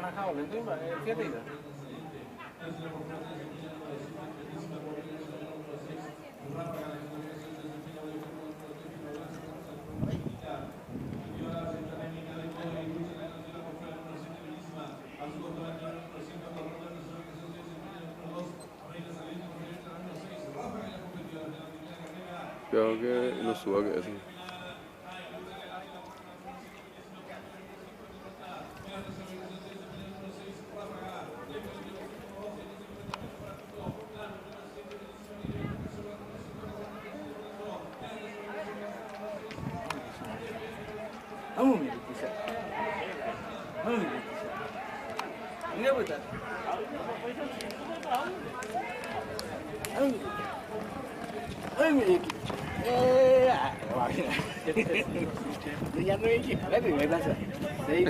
anak kau nanti mbak siapa itu? Cuidado que no suba que eso. Kamu mirip bisa. Kamu mirip bisa. Enggak betul. Kamu mirip. Wah. Lu yang mirip. Lebih bebas. Saya.